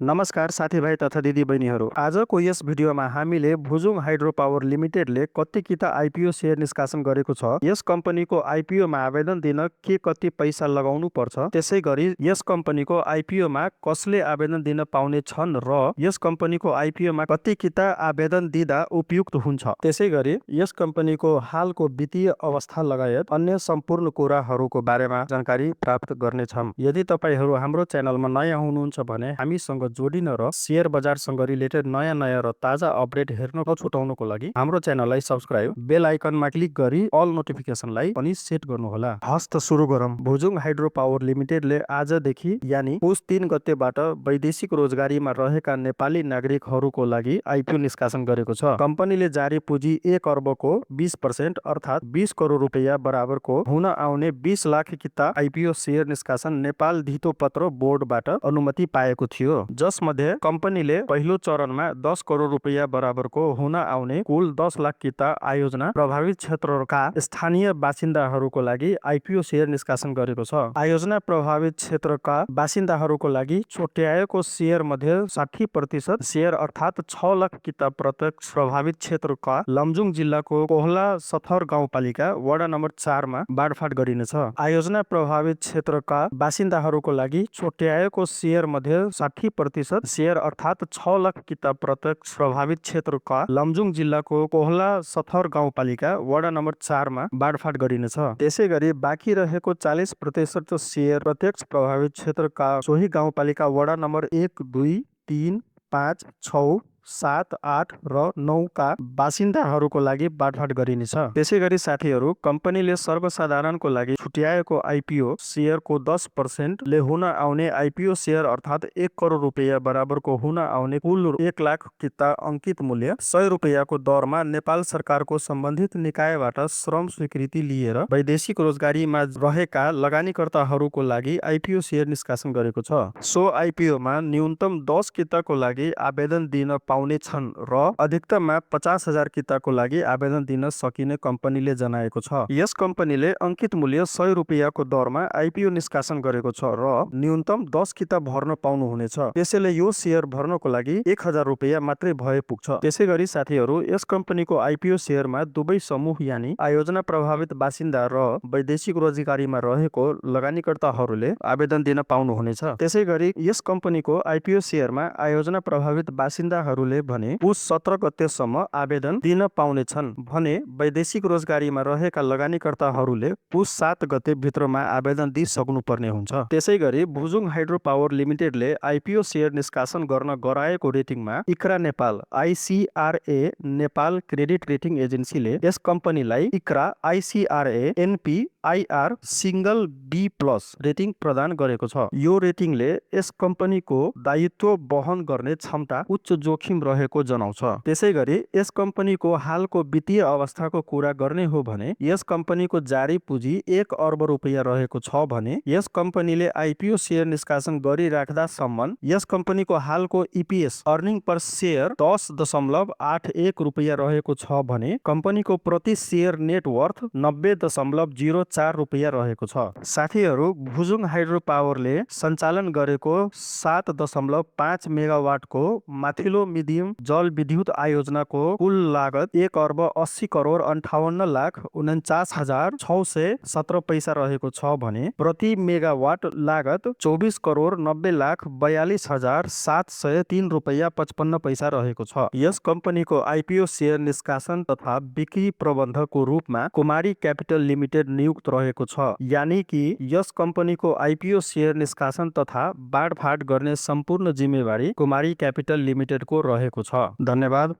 नमस्कार साथीभाइ तथा दिदीबहिनीहरू। आजको यस भिडियोमा हामीले भुजुङ हाइड्रो पावर लिमिटेडले कति किता आइपिओ सेयर निष्कासन गरेको छ, यस कम्पनीको आइपिओमा आवेदन दिन के कति पैसा लगाउनु पर्छ, त्यसै गरी यस कम्पनीको आइपिओमा कसले आवेदन दिन पाउने छन् र यस कम्पनीको आइपिओमा कति किता आवेदन दिँदा उपयुक्त हुन्छ, त्यसै गरी यस कम्पनीको हालको वित्तीय अवस्था लगायत अन्य सम्पूर्ण कुराहरूको बारेमा जानकारी प्राप्त गर्नेछौँ। यदि तपाईहरू हाम्रो च्यानलमा नयाँ हुनुहुन्छ भने हामीसँग जोडिन र शेयर बजारसँग रिलेटेड नयाँ र ताजा अपडेट हेर्न नछुटाउनको लागि हाम्रो च्यानललाई सब्स्क्राइब, बेल आइकनमा क्लिक गरी अल नोटिफिकेसनलाई पनि सेट गर्नुहोला। हस् त सुरु गरौँ। भुजुङ हाइड्रो पावर लिमिटेडले आजदेखि यानी पुस 3 गतेबाट वैदेशिक रोजगारीमा रहेका नेपाली नागरिकहरूको लागि आइपिओ निष्कासन गरेको छ। कम्पनीले जारी पुँजी 1 अर्बको 20% अर्थात् 20 करोड रुपैयाँ बराबरको हुन आउने 20 लाख किता आइपिओ शेयर निष्कासन नेपाल धितो पत्र बोर्डबाट अनुमति पाएको थियो, जसमध्ये कम्पनीले पहिलो चरणमा 10 करोड रुपैयाँ बराबरको हुन आउने कुल 10 लाख किता आयोजना प्रभावित क्षेत्रका स्थानीय बासिन्दाहरूको लागि आइपिओ शेयर निष्कासन गरेको छ। आयोजना प्रभावित क्षेत्रका बासिन्दाहरूको लागि छुट्याएको शेयर मध्ये 60% शेयर अर्थात् 6 लाख किता प्रत्यक्ष प्रभावित क्षेत्रका लमजुङ जिल्लाको कोहला सथर गाउँपालिका वडा नम्बर 4 मा बाँडफाँड गरिनेछ। आयोजना प्रभावित क्षेत्रका बासिन्दाहरूको लागि छुट्याएको शेयर मध्ये 60% शेयर अर्थात् 6 लाख किता प्रत्यक्ष प्रभावित क्षेत्रका लमजुङ जिल्लाको कोहला सथर गाउँपालिका वडा नम्बर 4 मा बाँडफाँड गरिनेछ। त्यसै गरी बाँकी रहेको 40% शेयर प्रत्यक्ष प्रभावित क्षेत्रका सोही गाउँपालिका वडा नम्बर 1, 2, 3, 5, 6, 7, 8 र 9 का बासिन्दाहरूको लागि बाँडफाँड गरिनेछ। त्यसै गरी साथीहरू, कम्पनीले सर्वसाधारणको लागि छुट्याएको आइपिओ शेयरको 10% ले हुन आउने आइपिओ शेयर अर्थात् 1 करोड रुपैयाँ बराबरको हुन आउने कुल 1 लाख किता अंकित मूल्य 100 रुपैयाँको दरमा नेपाल सरकारको सम्बन्धित निकायबाट श्रम स्वीकृति लिएर वैदेशिक रोजगारीमा रहेका लगानीकर्ताहरूको लागि आइपिओ शेयर निष्कासन गरेको छ। सो आइपिओमा न्यूनतम 10 किताको लागि आवेदन दिन पाउने छन् र अधिकतममा 50,000 किताको लागि आवेदन दिन सकिने कम्पनीले जनाएको छ। यस कम्पनीले अंकित मूल्य 100 रुपैयाँको दरमा आइपिओ निष्कासन गरेको छ र न्यूनतम 10 किता भर्न पाउनुहुनेछ। त्यसैले यो शेयर भर्नको लागि 1000 रुपैयाँ मात्रै भए पुग्छ। त्यसै गरी साथीहरू, यस कम्पनीको आइपिओ शेयरमा दुवै समूह यानी आयोजना प्रभावित बासिन्दा र वैदेशिक रोजगारीमा रहेको लगानीकर्ताहरूले आवेदन दिन पाउनुहुनेछ। त्यसै गरी यस कम्पनीको आइपिओ शेयरमा आयोजना प्रभावित बासिन्दाहरूले भने पुस 17 गतेसम्म आवेदन दिन पाउने छन् भने वैदेशिक रोजगारीमा रहेका लगानीकर्ताहरूले पुस 7 गते भित्रमा आवेदन दिइसक्नु पर्ने हुन्छ। त्यसै गरी भुजुङ हाइड्रो पावर लिमिटेडले आइपिओ शेयर निष्कासन गर्न गराएको रेटिङमा ICRA Nepal ICRA Nepal credit rating एजेन्सीले यस कम्पनीलाई ICRA ICRA NP IR single B+ rating प्रदान गरेको छ। यो रेटिङले यस कम्पनीको दायित्व वहन गर्ने क्षमता उच्च जोखिम रहेको जनाउँछ। त्यसै गरी यस कम्पनीको हालको वित्तीय अवस्थाको कुरा गर्ने हो भने यस कम्पनीको जारी पुँजी 1 अर्ब रुपैयाँ रहेको छ भने यस कम्पनीले आइपिओ शेयर निष्कासन गरिराख्दासम्म यस कम्पनीको हालको इपिएस अर्निङ पर शेयर 10.81 रुपैयाँ रहेको छ भने कम्पनीको प्रति शेयर नेटवर्थ 90.04 रुपैयाँ रहेको छ। साथीहरू, भुजुङ हाइड्रो पावरले सञ्चालन गरेको 7.5 मेगावाटको माथिल्लो मिडियम जल विद्युत आयोजनाको कुल लागत 1 अर्ब 80 करोड 58 लाख 49,617 पैसा रहेको छ भने प्रति मेगावाट लागत 24 करोड 90 लाख 42,703 रुपैयाँ 55 पैसा रहेको छ। यस कम्पनीको आइपिओ शेयर निष्कासन तथा बिक्री प्रबन्धकको रूपमा कुमारी क्यापिटल लिमिटेड नियुक्त रहेको छ, यानी कि यस कम्पनीको आइपिओ शेयर निष्कासन तथा बाँडफाँड गर्ने सम्पूर्ण जिम्मेवारी कुमारी क्यापिटल लिमिटेडको रहेको छ। धन्यवाद।